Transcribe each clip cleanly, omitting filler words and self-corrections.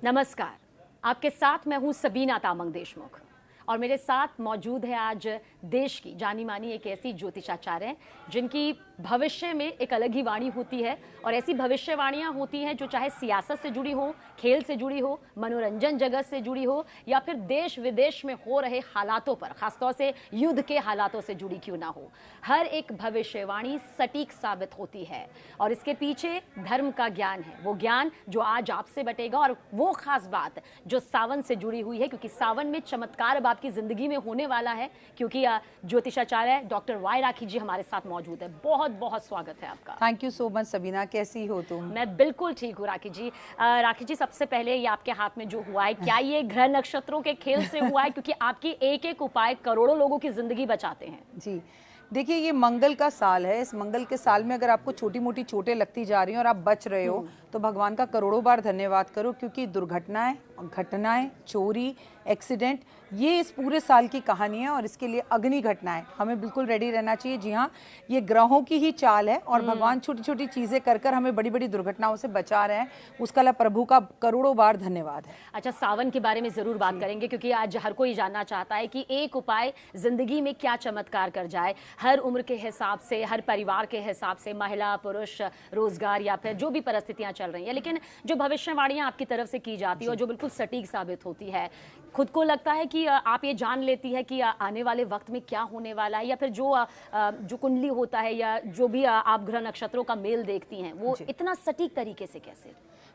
नमस्कार, आपके साथ मैं हूं सबीना तामंग देशमुख और मेरे साथ मौजूद है आज देश की जानी मानी एक ऐसी ज्योतिषाचार्य हैं जिनकी भविष्य में एक अलग ही वाणी होती है और ऐसी भविष्यवाणियां होती हैं जो चाहे सियासत से जुड़ी हो, खेल से जुड़ी हो, मनोरंजन जगत से जुड़ी हो या फिर देश विदेश में हो रहे हालातों पर, खासतौर से युद्ध के हालातों से जुड़ी क्यों ना हो, हर एक भविष्यवाणी सटीक साबित होती है और इसके पीछे धर्म का ज्ञान है। वो ज्ञान जो आज आपसे बटेगा और वो खास बात जो सावन से जुड़ी हुई है, क्योंकि सावन में चमत्कार अब आपकी जिंदगी में होने वाला है, क्योंकि ज्योतिषाचार्य डॉक्टर वाई राखी जी हमारे साथ मौजूद है। बहुत बहुत स्वागत है आपका। Thank you so much Sabina, कैसी हो तुम? मैं बिल्कुल ठीक हूँ राखी जी। राखी जी, सबसे पहले ये आपके हाथ में जो हुआ है, क्या ये ग्रह नक्षत्रों के खेल से हुआ है? क्योंकि आपकी एक एक उपाय करोड़ों लोगों की जिंदगी बचाते हैं। जी देखिए, ये मंगल का साल है। इस मंगल के साल में अगर आपको छोटी मोटी चोटें लगती जा रही हैं और आप बच रहे हो तो भगवान का करोड़ों बार धन्यवाद करो, क्योंकि दुर्घटनाएं, घटनाएं, चोरी, एक्सीडेंट, ये इस पूरे साल की कहानी है और इसके लिए अग्नि घटनाएं हमें बिल्कुल रेडी रहना चाहिए। जी हाँ, ये ग्रहों की ही चाल है और भगवान छोटी छोटी चीजें कर कर हमें बड़ी बड़ी दुर्घटनाओं से बचा रहे हैं। उसका लिए प्रभु का करोड़ों बार धन्यवाद है। अच्छा, सावन के बारे में जरूर बात करेंगे, क्योंकि आज हर कोई जानना चाहता है कि एक उपाय जिंदगी में क्या चमत्कार कर जाए। हर उम्र के हिसाब से, हर परिवार के हिसाब से, महिला पुरुष, रोजगार या फिर जो भी परिस्थितियां चल रही हैं, लेकिन जो भविष्यवाणियां आपकी तरफ से की जाती है और जो बिल्कुल सटीक साबित होती है, खुद को लगता है कि आप ये जान लेती है कि आने वाले वक्त में क्या होने वाला है, या फिर जो कुंडली होता है या जो भी आप ग्रह नक्षत्रों का मेल देखती हैं वो इतना सटीक तरीके से कैसे?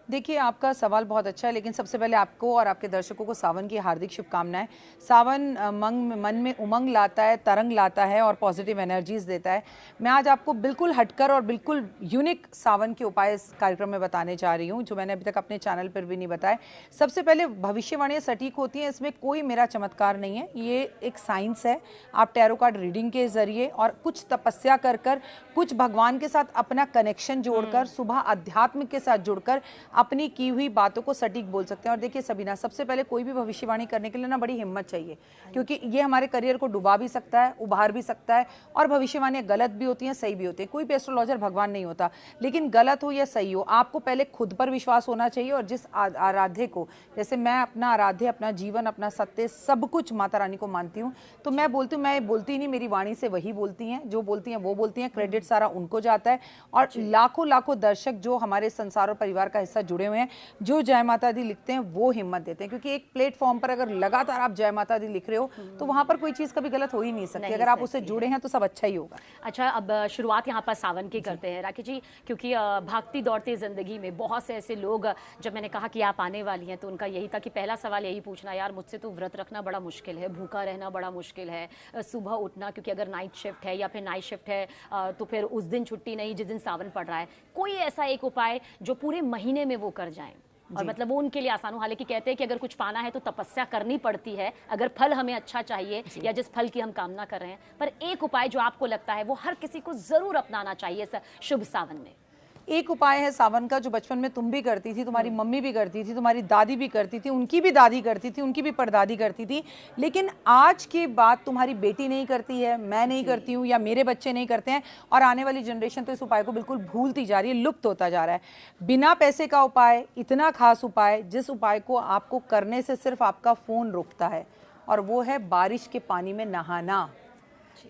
देखिए, आपका सवाल बहुत अच्छा है, लेकिन सबसे पहले आपको और आपके दर्शकों को सावन की हार्दिक शुभकामनाएं। सावन मन में उमंग लाता है, तरंग लाता है और पॉजिटिव एनर्जीज देता है। मैं आज आपको बिल्कुल हटकर और बिल्कुल यूनिक सावन के उपाय इस कार्यक्रम में बताने जा रही हूँ, जो मैंने अभी तक अपने चैनल पर भी नहीं बताए। सबसे पहले, भविष्यवाणियाँ सटीक होती हैं, इसमें कोई मेरा चमत्कार नहीं है, ये एक साइंस है। आप टैरो कार्ड रीडिंग के जरिए और कुछ तपस्या कर कर, कुछ भगवान के साथ अपना कनेक्शन जोड़कर, सुबह अध्यात्म के साथ जुड़कर अपनी की हुई बातों को सटीक बोल सकते हैं। और देखिए सबीना, सबसे पहले कोई भी भविष्यवाणी करने के लिए ना बड़ी हिम्मत चाहिए, क्योंकि ये हमारे करियर को डुबा भी सकता है, उभार भी सकता है। और भविष्यवाणियां गलत भी होती हैं, सही भी होती हैं। कोई भी एस्ट्रोलॉजर भगवान नहीं होता, लेकिन गलत हो या सही हो, आपको पहले खुद पर विश्वास होना चाहिए। और जिस आराध्य को, जैसे मैं अपना आराध्य, अपना जीवन, अपना सत्य, सब कुछ माता रानी को मानती हूँ, तो मैं बोलती हूँ, मैं बोलती नहीं, मेरी वाणी से वही बोलती हैं, जो बोलती हैं वो बोलती हैं। क्रेडिट सारा उनको जाता है। और लाखों लाखों दर्शक जो हमारे संसार और परिवार का हिस्सा जुड़े हुए हैं, जो जय माता दी लिखते हैं, वो हिम्मत देते हैं। क्योंकि एक प्लेटफॉर्म पर अगर लगातार आप जय माता दी लिख रहे हो तो वहां पर कोई चीज कभी गलत हो ही नहीं सकती। अगर आप उससे जुड़े हैं तो सब अच्छा ही होगा। अच्छा, अब शुरुआत यहाँ पर सावन की करते हैं राखी जी, क्योंकि भागती दौड़ती जिंदगी में बहुत से ऐसे लोग, जब मैंने कहा कि आप आने वाली हैं तो उनका यही था कि पहला सवाल यही पूछना, यार मुझसे तो व्रत रखना बड़ा मुश्किल है, भूखा रहना बड़ा मुश्किल है, सुबह उठना, क्योंकि अगर नाइट शिफ्ट है या फिर नाइट शिफ्ट है तो फिर उस दिन छुट्टी नहीं जिस दिन सावन पड़ रहा है। कोई ऐसा एक उपाय जो पूरे महीने में वो कर जाएं और मतलब वो उनके लिए आसान हो? हालांकि कहते हैं कि अगर कुछ पाना है तो तपस्या करनी पड़ती है, अगर फल हमें अच्छा चाहिए या जिस फल की हम कामना कर रहे हैं, पर एक उपाय जो आपको लगता है वो हर किसी को जरूर अपनाना चाहिए इस शुभ सावन में। एक उपाय है सावन का, जो बचपन में तुम भी करती थी, तुम्हारी मम्मी भी करती थी, तुम्हारी दादी भी करती थी, उनकी भी दादी करती थी, उनकी भी परदादी करती थी, लेकिन आज के बाद तुम्हारी बेटी नहीं करती है, मैं नहीं करती हूँ, या मेरे बच्चे नहीं करते हैं, और आने वाली जनरेशन तो इस उपाय को बिल्कुल भूलती जा रही है, लुप्त होता जा रहा है। बिना पैसे का उपाय, इतना खास उपाय, जिस उपाय को आपको करने से सिर्फ आपका फोन रुकता है, और वो है बारिश के पानी में नहाना।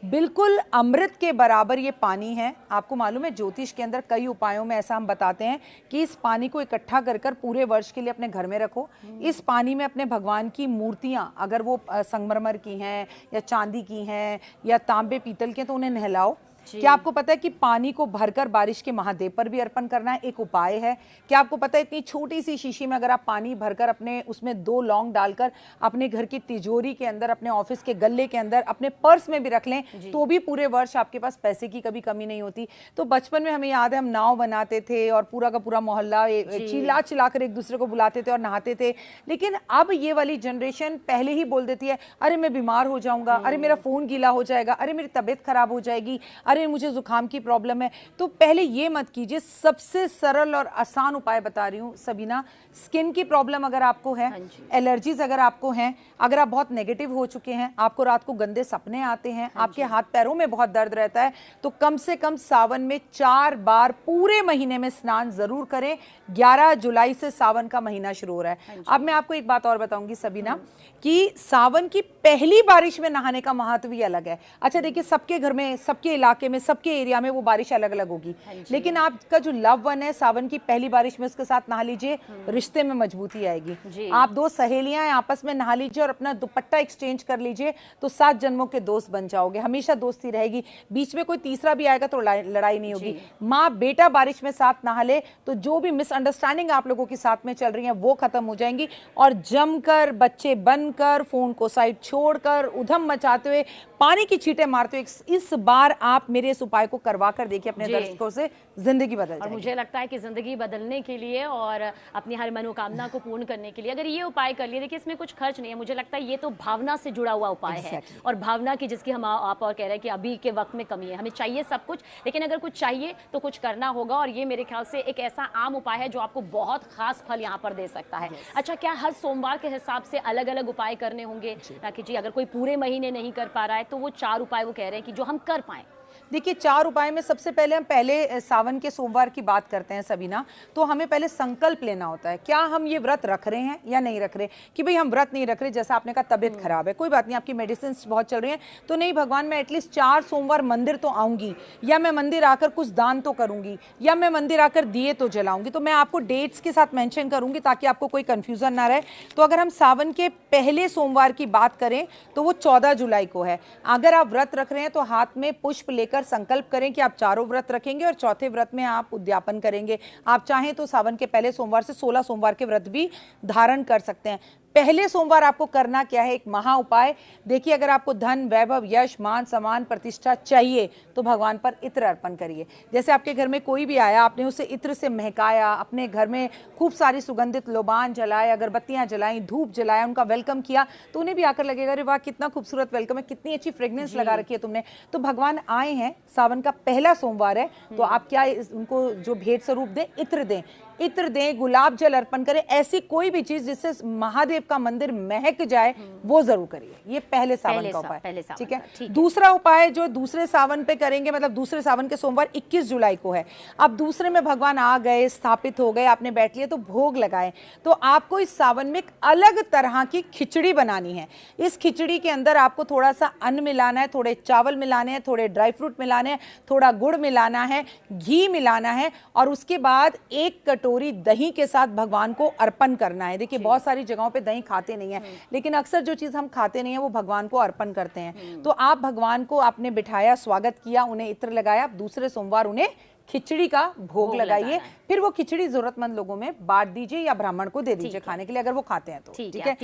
बिल्कुल अमृत के बराबर ये पानी है। आपको मालूम है, ज्योतिष के अंदर कई उपायों में ऐसा हम बताते हैं कि इस पानी को इकट्ठा कर कर पूरे वर्ष के लिए अपने घर में रखो। इस पानी में अपने भगवान की मूर्तियां, अगर वो संगमरमर की हैं या चांदी की हैं या तांबे पीतल की हैं, तो उन्हें नहलाओ। क्या आपको पता है कि पानी को भरकर बारिश के महादेव पर भी अर्पण करना है, एक उपाय है। क्या आपको पता है, इतनी छोटी सी शीशी में अगर आप पानी भरकर अपने उसमें 2 लौंग डालकर अपने घर की तिजोरी के अंदर, अपने ऑफिस के गल्ले के अंदर, अपने पर्स में भी रख लें, तो भी पूरे वर्ष आपके पास पैसे की कभी कमी नहीं होती। तो बचपन में हमें याद है, हम नाव बनाते थे और पूरा का पूरा मोहल्ला चिल्ला चिल्लाकर एक दूसरे को बुलाते थे और नहाते थे। लेकिन अब ये वाली जनरेशन पहले ही बोल देती है, अरे मैं बीमार हो जाऊंगा, अरे मेरा फोन गीला हो जाएगा, अरे मेरी तबीयत खराब हो जाएगी, अरे मुझे जुकाम की प्रॉब्लम है, तो पहले ये मत कीजिए। सबसे सरल और आसान उपाय बता रही हूँ सबीना। स्किन की प्रॉब्लम अगर आपको है, एलर्जीज अगर आपको हैं, अगर आप बहुत नेगेटिव हो चुके हैं, आपको रात को गंदे सपने आते हैं, आपके हाथ पैरों में बहुत दर्द रहता है, तो कम से कम सावन में 4 बार पूरे महीने में स्नान जरूर करें। 11 जुलाई से सावन का महीना शुरू हो रहा है। अब मैं आपको एक बात और बताऊंगी सबीना, कि सावन की पहली बारिश में नहाने का महत्व ही अलग है। अच्छा देखिए, सबके घर में, सबके इलाके में, सबके एरिया में वो बारिश अलग अलग होगी, लेकिन आपका जो लव वन है, सावन की पहली बारिश में उसके साथ नहा लीजिए, रिश्ते में मजबूती आएगी। आप 2 सहेलियां हैं, आपस में नहा लीजिए और अपना दुपट्टा एक्सचेंज कर लीजिए, तो 7 जन्मों के दोस्त बन जाओगे, हमेशा दोस्ती रहेगी। बीच में कोई तीसरा भी आएगा तो लड़ाई नहीं होगी। माँ बेटा बारिश में साथ नहा ले तो जो भी मिसअंडरस्टैंडिंग आप लोगों के साथ में चल रही है वो खत्म हो जाएंगी, और जमकर बच्चे बनकर, फोन को साइड छोड़कर, उधम मचाते हुए, पानी की छींटे मारते हुए इस बार आप मेरे इस उपाय को करवा कर देखिए, अपने दर्शकों से जिंदगी बदल जाएगी। और मुझे लगता है कि जिंदगी बदलने के लिए और अपनी हर मनोकामना को पूर्ण करने के लिए अगर ये उपाय कर लिए, देखिए इसमें कुछ खर्च नहीं है, मुझे लगता है ये तो भावना से जुड़ा हुआ उपाय है, और भावना की जिसकी हम आप और कह रहे हैं कि अभी के वक्त में कमी है, हमें चाहिए सब कुछ, लेकिन अगर कुछ चाहिए तो कुछ करना होगा, और ये मेरे ख्याल से एक ऐसा आम उपाय है जो आपको बहुत खास फल यहाँ पर दे सकता है। अच्छा, क्या हर सोमवार के हिसाब से अलग अलग उपाय करने होंगे ताकि जी अगर कोई पूरे महीने नहीं कर पा रहा है तो वो 4 उपाय वो कह रहे हैं कि जो हम कर पाए? देखिए 4 उपाय में सबसे पहले हम पहले सावन के सोमवार की बात करते हैं सबीना, तो हमें पहले संकल्प लेना होता है, क्या हम ये व्रत रख रहे हैं या नहीं रख रहे। कि भाई हम व्रत नहीं रख रहे, जैसा आपने कहा तबियत खराब है, कोई बात नहीं, आपकी मेडिसिन बहुत चल रही है, तो नहीं भगवान मैं एटलीस्ट 4 सोमवार मंदिर तो आऊंगी, या मैं मंदिर आकर कुछ दान तो करूंगी, या मैं मंदिर आकर दिए तो जलाऊंगी। तो मैं आपको डेट्स के साथ मेंशन करूंगी ताकि आपको कोई कंफ्यूजन ना रहे। तो अगर हम सावन के पहले सोमवार की बात करें तो वो 14 जुलाई को है। अगर आप व्रत रख रहे हैं तो हाथ में पुष्प लेकर संकल्प करें कि आप 4 व्रत रखेंगे और चौथे व्रत में आप उद्यापन करेंगे। आप चाहें तो सावन के पहले सोमवार से 16 सोमवार के व्रत भी धारण कर सकते हैं। पहले सोमवार आपको करना क्या है, एक महा उपाय। देखिए, अगर आपको धन, वैभव, यश, मान, सम्मान, प्रतिष्ठा चाहिए तो भगवान पर इत्र अर्पण करिए। जैसे आपके घर में कोई भी आया, आपने उसे इत्र से महकाया, अपने घर में खूब सारी सुगंधित लोबान जलाए, अगरबत्तियां जलाई, धूप जलाया, उनका वेलकम किया, तो उन्हें भी आकर लगेगा अरे वाह कितना खूबसूरत वेलकम है, कितनी अच्छी फ्रेग्रेंस लगा रखी है तुमने। तो भगवान आए हैं, सावन का पहला सोमवार है, तो आप क्या उनको जो भेंट स्वरूप दें, इत्र दें, इत्र दें, गुलाब जल अर्पण करें। ऐसी कोई भी चीज जिससे महादेव का मंदिर महक जाए वो जरूर करिए। ये पहले सावन का उपाय, ठीक है। दूसरा उपाय जो दूसरे सावन पे करेंगे, मतलब दूसरे सावन के सोमवार 21 जुलाई को है। अब दूसरे में भगवान आ गए, स्थापित हो गए, आपने बैठ लिया तो भोग लगाए, तो आपको इस सावन में एक अलग तरह की खिचड़ी बनानी है। इस खिचड़ी के अंदर आपको थोड़ा सा अन्न मिलाना है, थोड़े चावल मिलाने हैं, थोड़े ड्राई फ्रूट मिलाने हैं, थोड़ा गुड़ मिलाना है, घी मिलाना है, और उसके बाद 1 कटोरी दही के साथ भगवान को अर्पण करना है। देखिए बहुत सारी जगहों पे दही खाते नहीं है, लेकिन अक्सर जो चीज हम खाते नहीं है वो भगवान को अर्पण करते हैं। तो आप भगवान को आपने बिठाया, स्वागत किया, उन्हें इत्र लगाया, दूसरे सोमवार उन्हें खिचड़ी का भोग लगाइए। फिर वो खिचड़ी जरूरतमंद लोगों में बांट दीजिए या ब्राह्मण को दे दीजिए खाने के लिए, अगर वो खाते हैं तो, ठीक है।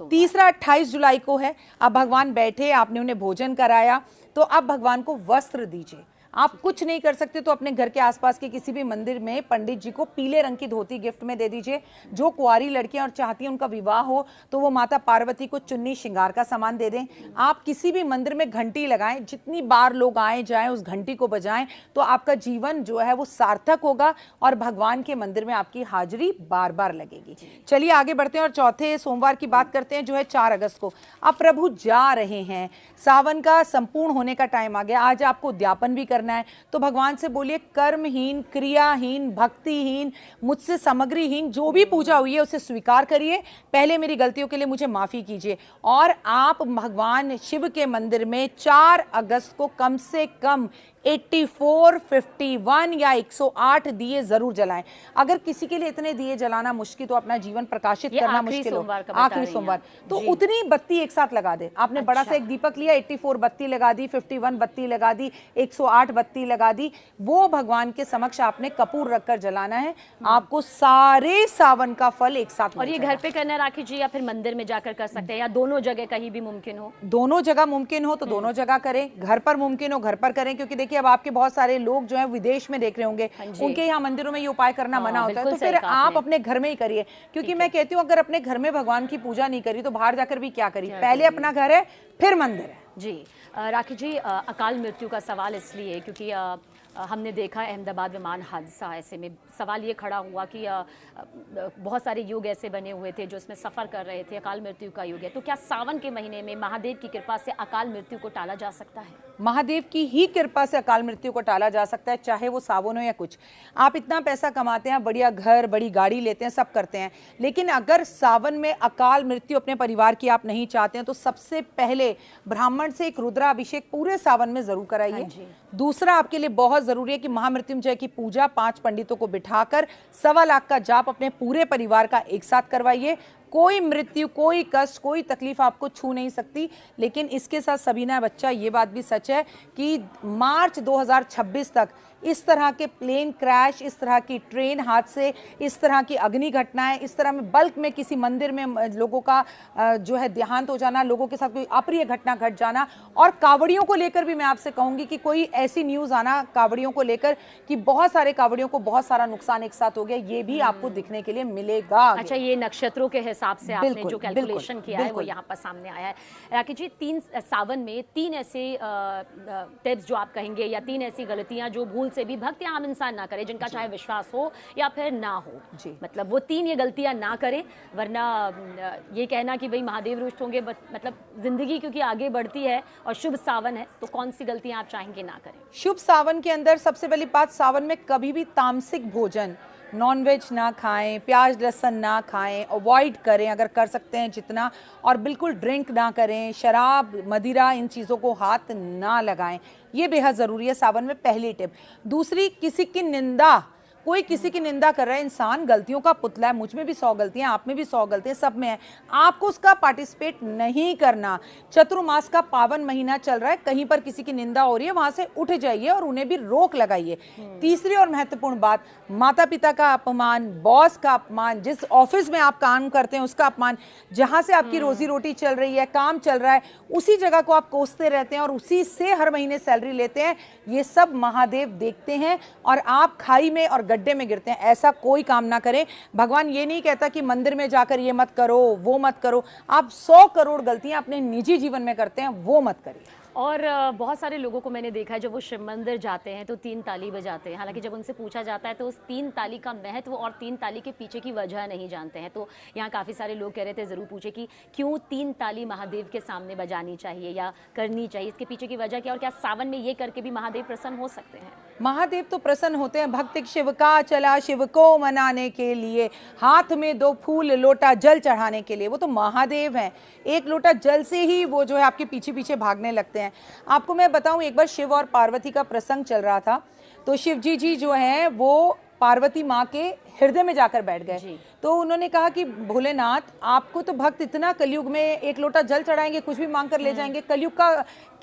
तीसरा 28 जुलाई को है। अब भगवान बैठे, आपने उन्हें भोजन कराया, तो अब भगवान को वस्त्र दीजिए। आप कुछ नहीं कर सकते तो अपने घर के आसपास के किसी भी मंदिर में पंडित जी को पीले रंग की धोती गिफ्ट में दे दीजिए। जो कुंवारी लड़कियां और चाहती हैं उनका विवाह हो तो वो माता पार्वती को चुन्नी श्रृंगार का सामान दे दें। आप किसी भी मंदिर में घंटी लगाएं, जितनी बार लोग आए जाएं उस घंटी को बजाएं, तो आपका जीवन जो है वो सार्थक होगा और भगवान के मंदिर में आपकी हाजिरी बार बार लगेगी। चलिए आगे बढ़ते हैं और चौथे सोमवार की बात करते हैं, जो है 4 अगस्त को। अब प्रभु जा रहे हैं, सावन का संपूर्ण होने का टाइम आ गया। आज आपको उद्यापन भी करना है, तो भगवान से बोलिए कर्महीन, क्रियाहीन, भक्तिहीन, मुझसे सामग्रीहीन जो भी पूजा हुई है उसे स्वीकार करिए। पहले मेरी गलतियों के लिए मुझे माफी कीजिए। और आप भगवान शिव के मंदिर में 4 अगस्त को कम से कम 84, 51 या 108 दिए जरूर जलाएं। अगर किसी के लिए इतने दिए जलाना मुश्किल, तो अपना जीवन प्रकाशित करना मुश्किल हो, आखिरी सोमवार, तो उतनी बत्ती एक साथ लगा दे। आपने बड़ा सा एक दीपक लिया, 84 बत्ती लगा दी, 51 बत्ती लगा दी, 108 बत्ती लगा दी, वो भगवान के समक्ष आपने कपूर रखकर जलाना है। आपको सारे सावन का फल एक साथ। और ये घर पे करना राखी जी, या फिर मंदिर में जाकर कर सकते हैं, या दोनों जगह कहीं भी मुमकिन हो? दोनों जगह मुमकिन हो तो दोनों जगह करें, घर पर मुमकिन हो घर पर करें, क्योंकि देखिए अब आपके बहुत सारे लोग जो है विदेश में देख रहे होंगे, उनके यहाँ मंदिरों में ये उपाय करना मना होता है, तो फिर आप अपने घर में ही करिए। क्योंकि मैं कहती हूँ अगर अपने घर में भगवान की पूजा नहीं करी तो बाहर जाकर भी क्या करी, पहले अपना घर है फिर मंदिर है। जी राखी जी, अकाल मृत्यु का सवाल इसलिए क्योंकि हमने देखा अहमदाबाद विमान हादसा, ऐसे में सवाल ये खड़ा हुआ कि बहुत सारे युग ऐसे बने हुए थे जो इसमें सफ़र कर रहे थे, अकाल मृत्यु का युग है, तो क्या सावन के महीने में महादेव की कृपा से अकाल मृत्यु को टाला जा सकता है? महादेव की ही कृपा से अकाल मृत्यु को टाला जा सकता है, चाहे वो सावन हो या कुछ। आप इतना पैसा कमाते हैं, बढ़िया घर बड़ी गाड़ी लेते हैं, सब करते हैं, लेकिन अगर सावन में अकाल मृत्यु अपने परिवार की आप नहीं चाहते हैं तो सबसे पहले ब्राह्मण से एक रुद्राभिषेक पूरे सावन में जरूर कराइए। दूसरा आपके लिए बहुत जरूरी है कि महामृत्युंजय की पूजा 5 पंडितों को बिठाकर 1.25 लाख का जाप अपने पूरे परिवार का एक साथ करवाइए। कोई मृत्यु, कोई कष्ट, कोई तकलीफ आपको छू नहीं सकती। लेकिन इसके साथ सबीना बच्चा, ये बात भी सच है कि मार्च 2026 तक इस तरह के प्लेन क्रैश, इस तरह की ट्रेन हादसे, इस तरह की अग्नि घटनाएं, इस तरह में बल्क में किसी मंदिर में लोगों का जो है देहांत हो जाना, लोगों के साथ कोई अप्रिय घटना घट जाना, और कावड़ियों को लेकर भी मैं आपसे कहूंगी कि कोई ऐसी न्यूज आना कावड़ियों को लेकर कि बहुत सारे कावड़ियों को बहुत सारा नुकसान एक साथ हो गया, ये भी आपको दिखने के लिए मिलेगा। अच्छा, ये नक्षत्रों के हिसाब से आपने जो कैलकुलेशन किया है वो यहाँ पर सामने आया है। राखी जी, सावन में 3 ऐसे टिप्स जो आप कहेंगे या 3 ऐसी गलतियां जो भूल से भी भक्त या आम इंसान ना करे, जिनका चाहे विश्वास हो या फिर ना हो, मतलब वो 3 ये गलतियां ना करें, वरना ये कहना कि भाई महादेव रुष्ट होंगे, मतलब जिंदगी क्योंकि आगे बढ़ती है और शुभ सावन है, तो कौन सी गलतियां आप चाहेंगे ना करें? शुभ सावन के अंदर सबसे पहली बात, सावन में कभी भी तामसिक भोजन, नॉनवेज ना खाएं, प्याज लहसुन ना खाएं, अवॉइड करें अगर कर सकते हैं जितना, और बिल्कुल ड्रिंक ना करें, शराब मदिरा इन चीज़ों को हाथ ना लगाएं, ये बेहद ज़रूरी है सावन में, पहली टिप। दूसरी, किसी की निंदा, कोई किसी की निंदा कर रहा है, इंसान गलतियों का पुतला है, मुझ में भी 100 गलतियां, आप में भी 100 गलतियां, सब में है, आपको उसका पार्टिसिपेट नहीं करना। चतुर्मास का पावन महीना चल रहा है, कहीं पर किसी की निंदा हो रही है, वहां से उठ जाइए और उन्हें भी रोक लगाइए। तीसरी और महत्वपूर्ण बात, माता पिता का अपमान, बॉस का अपमान, जिस ऑफिस में आप काम करते हैं उसका अपमान, जहां से आपकी रोजी रोटी चल रही है, काम चल रहा है, उसी जगह को आप कोसते रहते हैं और उसी से हर महीने सैलरी लेते हैं, ये सब महादेव देखते हैं और आप खाई में और गड्ढे में गिरते हैं। ऐसा कोई काम ना करें। भगवान ये नहीं कहता कि मंदिर में जाकर ये मत करो, वो मत करो। आप 100 करोड़ गलतियां अपने निजी जीवन में करते हैं, वो मत करिए। और बहुत सारे लोगों को मैंने देखा है जब वो शिव मंदिर जाते हैं तो 3 ताली बजाते हैं, हालांकि जब उनसे पूछा जाता है तो उस 3 ताली का महत्व और 3 ताली के पीछे की वजह नहीं जानते हैं। तो यहाँ काफ़ी सारे लोग कह रहे थे ज़रूर पूछे कि क्यों 3 ताली महादेव के सामने बजानी चाहिए या करनी चाहिए, इसके पीछे की वजह क्या, और क्या सावन में ये करके भी महादेव प्रसन्न हो सकते हैं? महादेव तो प्रसन्न होते हैं। भक्त शिव का चला शिव को मनाने के लिए, हाथ में 2 फूल लोटा जल चढ़ाने के लिए, वो तो महादेव हैं। 1 लोटा जल से ही वो जो है आपके पीछे पीछे भागने लगते हैं। आपको मैं बताऊं, एक बार शिव और पार्वती का प्रसंग चल रहा था, तो शिव जी जो हैं वो पार्वती माँ के हृदय में जाकर बैठ गए। तो उन्होंने कहा कि भोलेनाथ, आपको तो भक्त इतना कलयुग में 1 लोटा जल चढ़ाएंगे, कुछ भी मांग कर ले जाएंगे, कलयुग का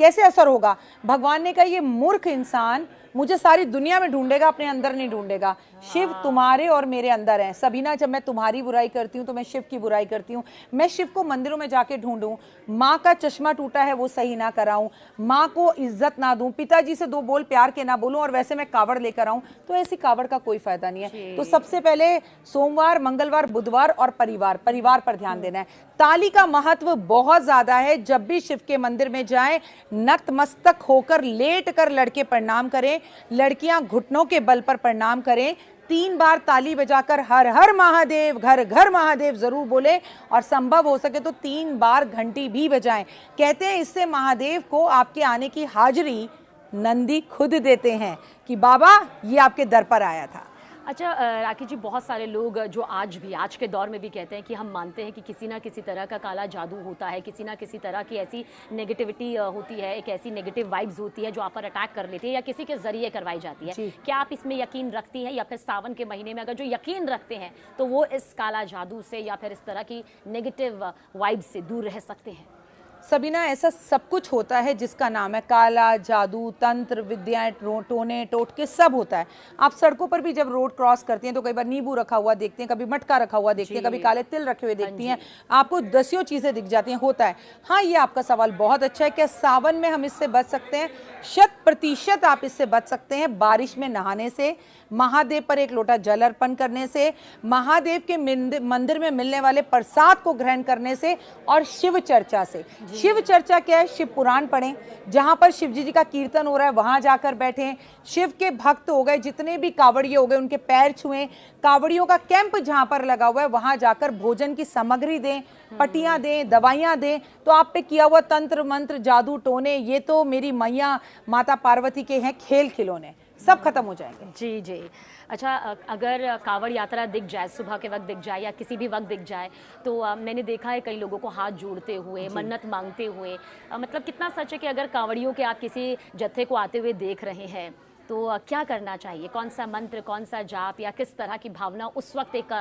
कैसे असर होगा? भगवान ने कहा, ये मूर्ख इंसान मुझे सारी दुनिया में ढूंढेगा, अपने अंदर नहीं ढूंढेगा। शिव तुम्हारे और मेरे अंदर है। सबीना, जब मैं तुम्हारी बुराई करती हूँ तो मैं शिव की बुराई करती हूँ। मैं शिव को मंदिरों में जाके ढूंढूं, माँ का चश्मा टूटा है वो सही ना कराऊं, माँ को इज्जत ना दूं, पिताजी से 2 बोल प्यार के ना बोलूं, और वैसे मैं कावड़ लेकर आऊं, तो ऐसी कावड़ का कोई फायदा नहीं है। तो सबसे पहले सोमवार, मंगलवार, बुधवार और परिवार पर ध्यान देना है। ताली का महत्व बहुत ज्यादा है। जब भी शिव के मंदिर में जाएं, नतमस्तक होकर लेट कर लड़के प्रणाम करें, लड़कियां घुटनों के बल पर प्रणाम करें। 3 बार ताली बजाकर हर हर महादेव, घर घर महादेव जरूर बोले, और संभव हो सके तो 3 बार घंटी भी बजाएं। कहते हैं इससे महादेव को आपके आने की हाजिरी नंदी खुद देते हैं कि बाबा ये आपके दर पर आया था। अच्छा राखी जी, बहुत सारे लोग जो आज के दौर में भी कहते हैं कि हम मानते हैं कि किसी ना किसी तरह का काला जादू होता है, किसी ना किसी तरह की ऐसी नेगेटिविटी होती है, एक ऐसी नेगेटिव वाइब्स होती है जो आप पर अटैक कर लेती है या किसी के जरिए करवाई जाती है। क्या आप इसमें यकीन रखती हैं, या फिर सावन के महीने में अगर जो यकीन रखते हैं तो वो इस काला जादू से या फिर इस तरह की नेगेटिव वाइब्स से दूर रह सकते हैं? सबीना, ऐसा सब कुछ होता है जिसका नाम है काला जादू, तंत्र विद्याएं, टोने टोटके, सब होता है। आप सड़कों पर भी जब रोड क्रॉस करती हैं तो कई बार नींबू रखा हुआ देखते हैं, कभी मटका रखा हुआ देखते हैं, कभी काले तिल रखे हुए देखती हैं, आपको दसियों चीजें दिख जाती हैं, होता है। हाँ, ये आपका सवाल बहुत अच्छा है। क्या सावन में हम इससे बच सकते हैं? 100% आप इससे बच सकते हैं। बारिश में नहाने से, महादेव पर एक लोटा जल अर्पण करने से, महादेव के मंदिर में मिलने वाले प्रसाद को ग्रहण करने से, और शिव चर्चा से। शिव चर्चा क्या है? शिव पुराण पढ़ें, जहां पर शिव जी का कीर्तन हो रहा है वहां जाकर बैठें, शिव के भक्त हो गए, जितने भी कावड़िए हो गए, उनके पैर छुएं, कावड़ियों का कैंप जहां पर लगा हुआ है वहां जाकर भोजन की सामग्री दें, पट्टियां दें, दवाइयां दें। तो आप पे किया हुआ तंत्र मंत्र, जादू टोने, ये तो मेरी मैया माता पार्वती के हैं खेल खिलौने, सब खत्म हो जाएंगे। जी जी। अच्छा, अगर कांवड़ यात्रा दिख जाए, सुबह के वक्त दिख जाए या किसी भी वक्त दिख जाए, तो मैंने देखा है कई लोगों को हाथ जोड़ते हुए, मन्नत मांगते हुए। मतलब कितना सच है कि अगर कांवड़ियों के आप किसी जत्थे को आते हुए देख रहे हैं तो क्या करना चाहिए? कौन सा मंत्र, कौन सा जाप या किस तरह की भावना उस वक्त एक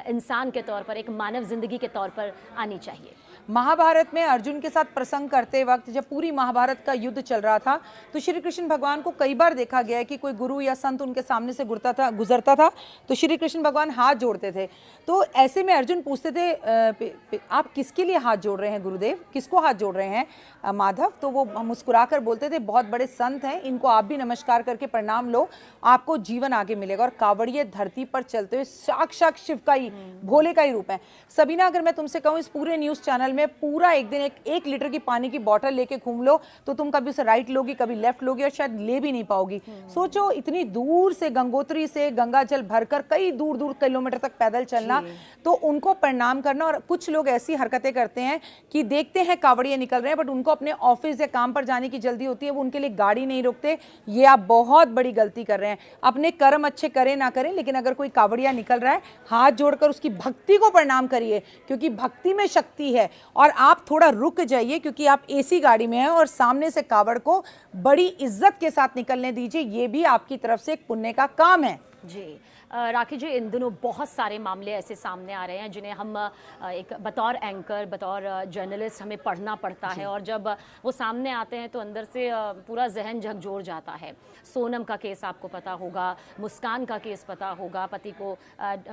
इंसान के तौर पर, एक मानव जिंदगी के तौर पर आनी चाहिए? महाभारत में अर्जुन के साथ प्रसंग करते वक्त जब पूरी महाभारत का युद्ध चल रहा था तो श्री कृष्ण भगवान को कई बार देखा गया है कि कोई गुरु या संत उनके सामने से गुजरता था तो श्री कृष्ण भगवान हाथ जोड़ते थे। तो ऐसे में अर्जुन पूछते थे, आप किसके लिए हाथ जोड़ रहे हैं गुरुदेव, किसको हाथ जोड़ रहे हैं माधव? तो वो मुस्कुराकर बोलते थे, बहुत बड़े संत हैं, इनको आप भी नमस्कार करके प्रणाम लो, आपको जीवन आगे मिलेगा। और कावड़िए धरती पर चलते हुए साक्षात शिव का ही, भोले का ही रूप है। सबीना, अगर मैं तुमसे कहूँ इस पूरे न्यूज चैनल में पूरा एक दिन एक लीटर की पानी की बोतल लेके घूम लो तो तुम कभी उसे राइट लोगी, कभी लेफ्ट लोगी, और शायद ले भी नहीं पाओगी। सोचो, इतनी दूर से गंगोत्री से गंगा जल भरकर कई दूर दूर किलोमीटर तक पैदल चलना, तो उनको प्रणाम करना। और कुछ लोग ऐसी हरकतें करते हैं कि देखते हैं कावड़िए निकल रहे हैं बट उनको अपने ऑफिस या काम पर जाने की जल्दी होती है, वो उनके लिए गाड़ी नहीं रोकते। ये आप बहुत बड़ी गलती कर रहे हैं। अपने कर्म अच्छे करें ना करें, लेकिन अगर कोई कावड़िया निकल रहा है, हाथ जोड़कर उसकी भक्ति को प्रणाम करिए, क्योंकि भक्ति में शक्ति है। और आप थोड़ा रुक जाइए क्योंकि आप एसी गाड़ी में हैं और सामने से कावड़ को बड़ी इज्जत के साथ निकलने दीजिए, ये भी आपकी तरफ से एक पुण्य का काम है। जी राखी जी, इन दिनों बहुत सारे मामले ऐसे सामने आ रहे हैं जिन्हें हम एक बतौर एंकर, बतौर जर्नलिस्ट हमें पढ़ना पड़ता है, और जब वो सामने आते हैं तो अंदर से पूरा जहन झकझोर जाता है। सोनम का केस आपको पता होगा, मुस्कान का केस पता होगा, पति को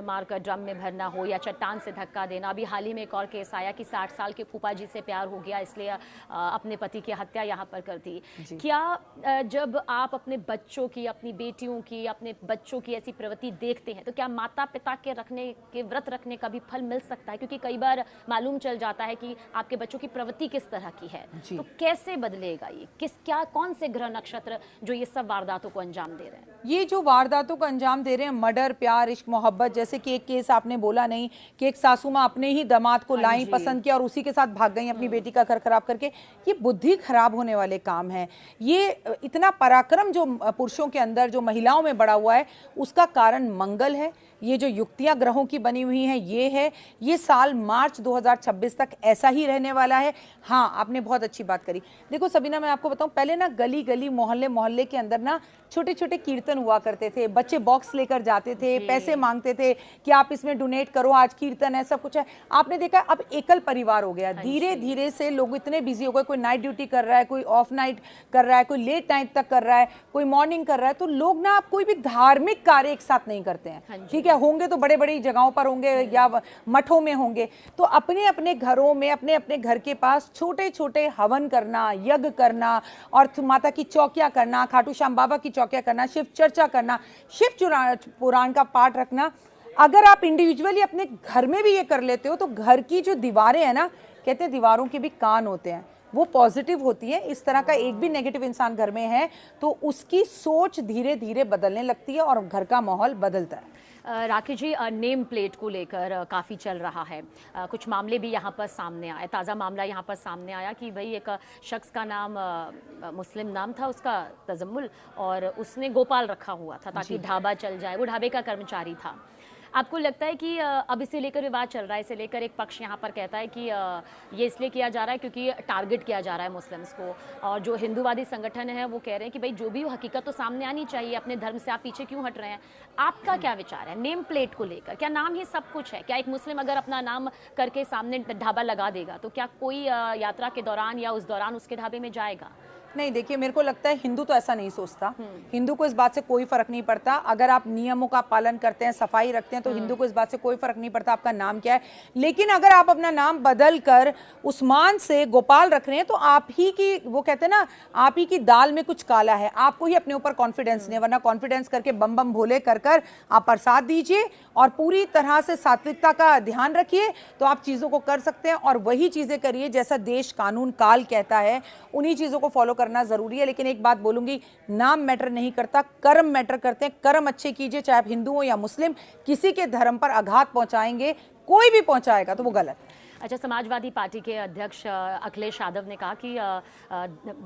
मारकर ड्रम में भरना हो या चट्टान से धक्का देना। अभी हाल ही में एक और केस आया कि 60 साल के फूफा जी से प्यार हो गया, इसलिए अपने पति की हत्या यहाँ पर कर दी। क्या जब आप अपने बच्चों की, अपनी बेटियों की, अपने बच्चों की ऐसी प्रवृत्ति देखते हैं तो क्या माता पिता के व्रत रखने का भी फल मिल सकता है? क्योंकि कई बार मालूम चल जाता है कि आपके बच्चों की प्रवृत्ति किस तरह की है, तो कैसे बदलेगा ये? कौन से ग्रह नक्षत्र जो ये सब वारदातों को अंजाम दे रहे हैं? ये जो वारदातों को अंजाम दे रहे हैं, मर्डर, प्यार, इश्क, मोहब्बत, जैसे कि एक केस आपने बोला नहीं कि एक सासू माँ अपने ही दामाद को लाई, पसंद किया और उसी के साथ भाग गई अपनी बेटी का घर खराब करके। ये बुद्धि खराब होने वाले काम है। ये इतना पराक्रम जो पुरुषों के अंदर, जो महिलाओं में बढ़ा हुआ है, उसका कारण मंगल है। ये जो युक्तियां ग्रहों की बनी हुई हैं ये है। ये साल मार्च 2026 तक ऐसा ही रहने वाला है। हाँ, आपने बहुत अच्छी बात करी। देखो सबीना, मैं आपको बताऊं, पहले ना गली गली, मोहल्ले मोहल्ले के अंदर ना छोटे छोटे कीर्तन हुआ करते थे। बच्चे बॉक्स लेकर जाते थे, पैसे मांगते थे कि आप इसमें डोनेट करो, आज कीर्तन है, सब कुछ है। आपने देखा अब एकल परिवार हो गया। धीरे धीरे से लोग इतने बिजी हो गए, कोई नाइट ड्यूटी कर रहा है, कोई ऑफ नाइट कर रहा है, कोई लेट नाइट तक कर रहा है, कोई मॉर्निंग कर रहा है। तो लोग ना आप कोई भी धार्मिक कार्य एक साथ नहीं करते हैं। ठीक है, होंगे तो बड़े बड़ी जगहों पर होंगे या मठों में होंगे। तो अपने अपने घरों में, अपने अपने घर के पास छोटे छोटे हवन करना, यज्ञ करना, और माता की चौकियां करना, खाटू श्याम बाबा की चौकियां करना, शिव चर्चा करना, शिव पुराण का पाठ रखना। अगर आप इंडिविजुअली अपने घर में भी ये कर लेते हो तो घर की जो दीवारें हैं ना, कहते हैं दीवारों के भी कान होते हैं, वो पॉजिटिव होती है। इस तरह का एक भी नेगेटिव इंसान घर में है तो उसकी सोच धीरे धीरे बदलने लगती है और घर का माहौल बदलता है। राखी जी, नेम प्लेट को लेकर काफ़ी चल रहा है। कुछ मामले भी यहाँ पर सामने आए। ताज़ा मामला यहाँ पर सामने आया कि भाई एक शख्स का नाम मुस्लिम नाम था उसका, तजम्मुल, और उसने गोपाल रखा हुआ था ताकि ढाबा चल जाए। वो ढाबे का कर्मचारी था। आपको लगता है कि अब इसे लेकर विवाद चल रहा है, इसे लेकर एक पक्ष यहाँ पर कहता है कि ये इसलिए किया जा रहा है क्योंकि टारगेट किया जा रहा है मुस्लिम्स को, और जो हिंदूवादी संगठन है वो कह रहे हैं कि भाई जो भी हो हकीकत तो सामने आनी चाहिए, अपने धर्म से आप पीछे क्यों हट रहे हैं? आपका क्या विचार है नेम प्लेट को लेकर? क्या नाम ही सब कुछ है? क्या एक मुस्लिम अगर अपना नाम करके सामने ढाबा लगा देगा तो क्या कोई यात्रा के दौरान या उस दौरान उसके ढाबे में जाएगा? नहीं, देखिए, मेरे को लगता है हिंदू तो ऐसा नहीं सोचता। हिंदू को इस बात से कोई फर्क नहीं पड़ता। अगर आप नियमों का पालन करते हैं, सफाई रखते हैं, तो हिंदू को इस बात से कोई फर्क नहीं पड़ता आपका नाम क्या है। लेकिन अगर आप अपना नाम बदल कर उस्मान से गोपाल रख रहे हैं तो आप ही की, वो कहते हैं ना, आप ही की दाल में कुछ काला है। आपको ही अपने ऊपर कॉन्फिडेंस नहीं है, वरना कॉन्फिडेंस करके बम बम भोले कर कर आप प्रसाद दीजिए और पूरी तरह से सात्विकता का ध्यान रखिए, तो आप चीज़ों को कर सकते हैं। और वही चीज़ें करिए जैसा देश, कानून, काल कहता है, उन्हीं चीज़ों को फॉलो करना ज़रूरी है। लेकिन एक बात बोलूंगी, नाम मैटर नहीं करता, कर्म मैटर करते हैं। कर्म अच्छे कीजिए, चाहे आप हिंदू हो या मुस्लिम। किसी के धर्म पर आघात पहुंचाएंगे, कोई भी पहुंचाएगा, तो वो गलत है। अच्छा, समाजवादी पार्टी के अध्यक्ष अखिलेश यादव ने कहा कि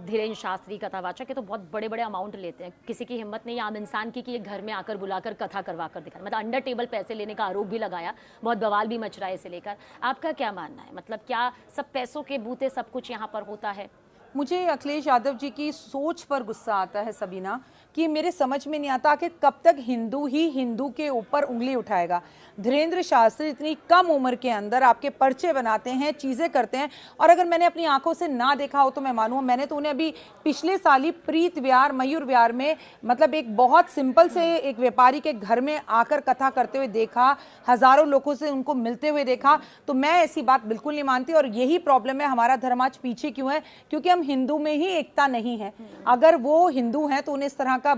धीरेन्द्र शास्त्री कथावाचक के तो बहुत बड़े बड़े अमाउंट लेते हैं, किसी की हिम्मत नहीं आम इंसान की कि ये घर में आकर बुलाकर कथा करवा कर दिखाए, मतलब अंडर टेबल पैसे लेने का आरोप भी लगाया। बहुत बवाल भी मच रहा है इसे लेकर। आपका क्या मानना है? मतलब क्या सब पैसों के बूते सब कुछ यहाँ पर होता है? मुझे अखिलेश यादव जी की सोच पर गुस्सा आता है सबीना, कि मेरे समझ में नहीं आता कि कब तक हिंदू ही हिंदू के ऊपर उंगली उठाएगा। धीरेन्द्र शास्त्री इतनी कम उम्र के अंदर आपके पर्चे बनाते हैं, चीज़ें करते हैं, और अगर मैंने अपनी आंखों से ना देखा हो तो मैं मानूँ, मैंने तो उन्हें अभी पिछले साल ही प्रीत विहार, मयूर विहार में, मतलब एक बहुत सिंपल से एक व्यापारी के घर में आकर कथा करते हुए देखा, हजारों लोगों से उनको मिलते हुए देखा। तो मैं ऐसी बात बिल्कुल नहीं मानती, और यही प्रॉब्लम है, हमारा धर्म आज पीछे क्यों है? क्योंकि हम हिंदू में ही एकता नहीं है। अगर वो हिंदू हैं तो उन्हें इस तरह का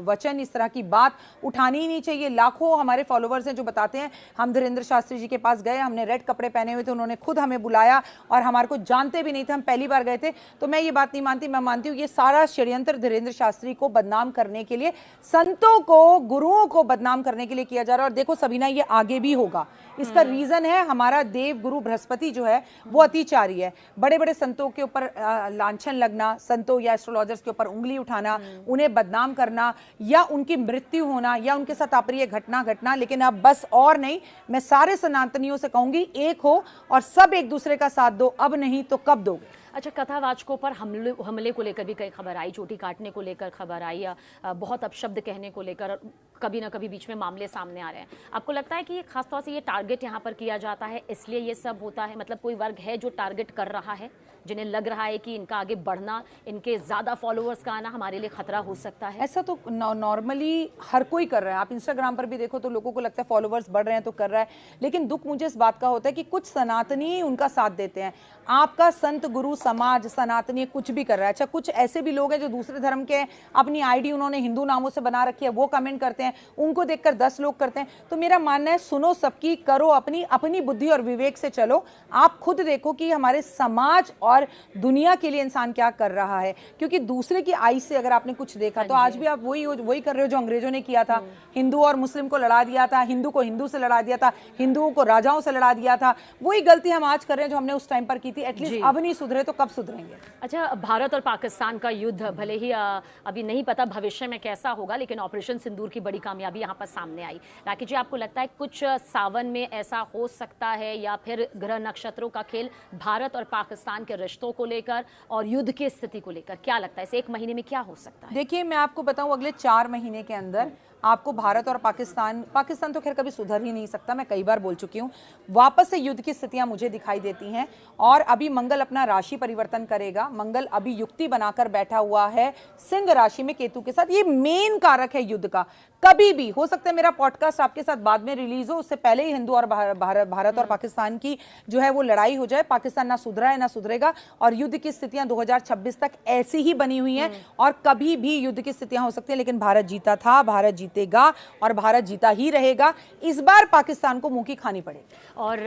वचन, इस तरह की बात उठानी ही नहीं चाहिए। लाखों हमारे फॉलोवर्स हैं जो बताते हैं, हम धीरेन्द्र शास्त्री जी के पास गए, हमने रेड कपड़े पहने हुए थे, उन्होंने खुद हमें बुलाया और हमारे को जानते भी नहीं थे, हम पहली बार गए थे। तो मैं ये बात नहीं मानती, मैं मानती हूँ ये सारा षड्यंत्र धीरेन्द्र शास्त्री को बदनाम करने के लिए, संतों को, गुरुओं को बदनाम करने के लिए किया जा रहा है। और देखो सबीना, ये आगे भी होगा। इसका रीजन है हमारा देव गुरु बृहस्पति जो है वो अतिचारी है। बड़े बड़े संतों के ऊपर लांछन लगना, संतों या एस्ट्रोलॉजर्स के ऊपर उंगली उठाना, उन्हें बदनाम करना, या उनकी मृत्यु होना, या उनके साथ अप्रिय घटना घटना। लेकिन अब बस और नहीं, मैं सारे सनातनियों से कहूंगी, एक हो और सब एक दूसरे का साथ दो। अब नहीं तो कब दोगे? अच्छा, कथावाचकों पर हमले को लेकर भी कई खबर आई, चोटी काटने को लेकर खबर आई, या बहुत अपशब्द कहने को लेकर कभी ना कभी बीच में मामले सामने आ रहे हैं। आपको लगता है कि ये खासतौर से ये टारगेट यहाँ पर किया जाता है, इसलिए ये सब होता है? मतलब कोई वर्ग है जो टारगेट कर रहा है, जिन्हें लग रहा है कि इनका आगे बढ़ना, इनके ज़्यादा फॉलोअर्स का आना हमारे लिए खतरा हो सकता है? ऐसा तो नॉर्मली हर कोई कर रहा है। आप इंस्टाग्राम पर भी देखो तो लोगों को लगता है फॉलोअर्स बढ़ रहे हैं तो कर रहा है। लेकिन दुख मुझे इस बात का होता है कि कुछ सनातनी उनका साथ देते हैं। आपका संत, गुरु, समाज, सनातनी कुछ भी कर रहा है। अच्छा, कुछ ऐसे भी लोग हैं जो दूसरे धर्म के हैं, अपनी आईडी उन्होंने हिंदू नामों से बना रखी है, वो कमेंट करते हैं, उनको देखकर 10 लोग करते हैं। तो मेरा मानना है, सुनो सबकी, करो अपनी, अपनी बुद्धि और विवेक से चलो। आप खुद देखो कि हमारे समाज और दुनिया के लिए इंसान क्या कर रहा है। क्योंकि दूसरे की आई से अगर आपने कुछ देखा तो आज भी आप वही कर रहे हो जो अंग्रेजों ने किया था। हिंदू और मुस्लिम को लड़ा दिया था, हिंदू को हिंदू से लड़ा दिया था, हिंदुओं को राजाओं से लड़ा दिया था। वही गलती हम आज कर रहे हैं जो हमने उस टाइम पर की थी। एटलीस्ट अब नहीं सुधरे तो कब सुधरेंगे? अच्छा, भारत और पाकिस्तान का युद्ध भले ही अभी नहीं पता भविष्य में कैसा होगा, लेकिन ऑपरेशन सिंदूर की बड़ी कामयाबी यहाँ पर सामने आई। राखी जी, आपको लगता है कुछ सावन में ऐसा हो सकता है, या फिर ग्रह नक्षत्रों का खेल भारत और पाकिस्तान के रिश्तों को लेकर और युद्ध की स्थिति को लेकर, क्या लगता है इस एक महीने में क्या हो सकता है? देखिए, मैं आपको बताऊं, अगले 4 महीने के अंदर आपको भारत और पाकिस्तान तो खैर कभी सुधर ही नहीं सकता, मैं कई बार बोल चुकी हूँ, वापस से युद्ध की स्थितियां मुझे दिखाई देती हैं। और अभी मंगल अपना राशि परिवर्तन करेगा। मंगल अभी युक्ति बनाकर बैठा हुआ है सिंह राशि में केतु के साथ। ये मेन कारक है युद्ध का। कभी भी हो सकता है मेरा पॉडकास्ट आपके साथ बाद में रिलीज हो, उससे पहले ही हिंदू और भारत और पाकिस्तान की जो है वो लड़ाई हो जाए। पाकिस्तान ना सुधरा है ना सुधरेगा, और युद्ध की स्थितियां 2026 तक ऐसी ही बनी हुई हैं, और कभी भी युद्ध की स्थितियां हो सकती हैं। लेकिन भारत जीता था, भारत जीतेगा और भारत जीता ही रहेगा। इस बार पाकिस्तान को मुंह की खानी पड़ेगी। और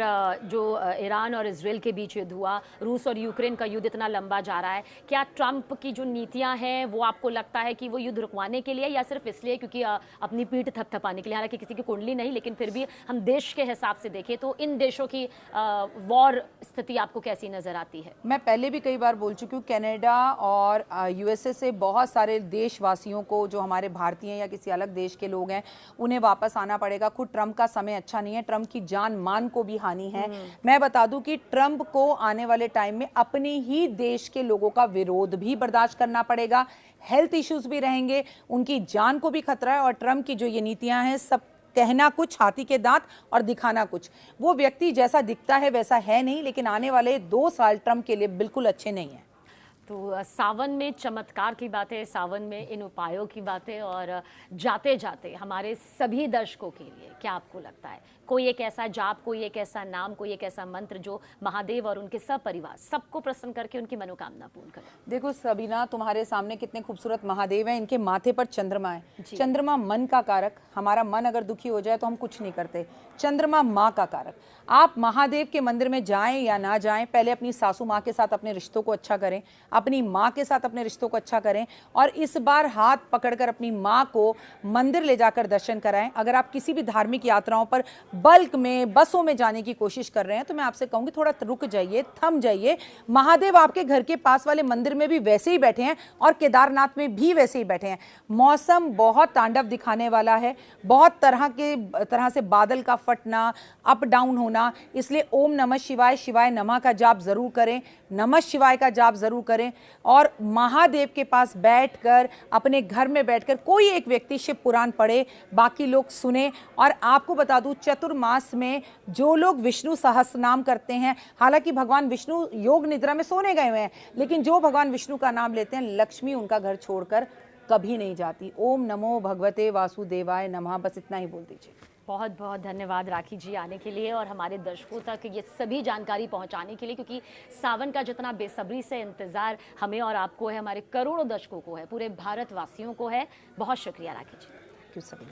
जो ईरान और इजराइल के बीच युद्ध हुआ, रूस और यूक्रेन का युद्ध इतना लंबा जा रहा है, क्या ट्रंप की जो नीतियां हैं वो आपको लगता है कि वो युद्ध रुकवाने के लिए, या सिर्फ इसलिए क्योंकि अपनी पीठ थपथपाने के लिए, हालांकि किसी की कुंडली नहीं, लेकिन फिर भी हम देश के हिसाब से देखें तो इन देशों की वॉर स्थिति आपको कैसी नजर आती है? मैं पहले भी कई बार बोल चुकी हूँ, कनाडा और यूएसए से बहुत सारे देशवासियों को, जो हमारे भारतीय या किसी अलग देश के लोग हैं, उन्हें वापस आना पड़ेगा। खुद ट्रंप का समय अच्छा नहीं है, ट्रंप की जान मान को भी हानि है। मैं बता दूं कि ट्रंप को आने वाले टाइम में अपने ही देश के लोगों का विरोध भी बर्दाश्त करना पड़ेगा, हेल्थ इश्यूज भी रहेंगे, उनकी जान को भी खतरा है। और ट्रंप की जो ये नीतियां हैं, सब कहना कुछ, हाथी के दांत और दिखाना कुछ। वो व्यक्ति जैसा दिखता है वैसा है नहीं, लेकिन आने वाले 2 साल ट्रंप के लिए बिल्कुल अच्छे नहीं हैं। तो सावन में चमत्कार की बातें, सावन में इन उपायों की बातें, और जाते जाते हमारे सभी दर्शकों के लिए क्या आपको लगता है, कोई एक ऐसा जाप, कोई एक ऐसा नाम, कोई एक ऐसा मंत्र जो महादेव और उनके सब परिवार सबको प्रसन्न करके उनकी मनोकामना पूर्ण करे? देखो सबीना, तुम्हारे सामने कितने खूबसूरत महादेव हैं, इनके माथे पर चंद्रमा है। चंद्रमा मन का कारक, हमारा मन अगर दुखी हो जाए तो हम कुछ नहीं करते। चंद्रमा माँ का कारक। आप महादेव के मंदिर में जाएं या ना जाएं, पहले अपनी सासू माँ के साथ अपने रिश्तों को अच्छा करें, अपनी माँ के साथ अपने रिश्तों को अच्छा करें, और इस बार हाथ पकड़कर अपनी माँ को मंदिर ले जाकर दर्शन कराएं। अगर आप किसी भी धार्मिक यात्राओं पर बल्क में, बसों में जाने की कोशिश कर रहे हैं, तो मैं आपसे कहूंगी थोड़ा रुक जाइए, थम जाइए। महादेव आपके घर के पास वाले मंदिर में भी वैसे ही बैठे हैं और केदारनाथ में भी वैसे ही बैठे हैं। मौसम बहुत तांडव दिखाने वाला है, बहुत तरह से बादल का फटना, अप डाउन होना, इसलिए ओम नमः शिवाय, शिवाय नमः का जाप जरूर करें, नमः शिवाय का जाप जरूर करें। और महादेव के पास बैठकर, अपने घर में बैठकर कोई एक व्यक्ति शिव पुराण पढ़े, बाकी लोग सुने। और आपको बता दूं, चतुर्मास में जो लोग विष्णु सहस्रनाम करते हैं, हालांकि भगवान विष्णु योग निद्रा में सोने गए हुए हैं, लेकिन जो भगवान विष्णु का नाम लेते हैं, लक्ष्मी उनका घर छोड़कर कभी नहीं जाती। ओम नमो भगवते वासुदेवाय नमः, बस इतना ही बोल दीजिए। बहुत बहुत धन्यवाद राखी जी आने के लिए और हमारे दर्शकों तक ये सभी जानकारी पहुंचाने के लिए, क्योंकि सावन का जितना बेसब्री से इंतजार हमें और आपको है, हमारे करोड़ों दर्शकों को है, पूरे भारतवासियों को है। बहुत शुक्रिया राखी जी। क्यों सभी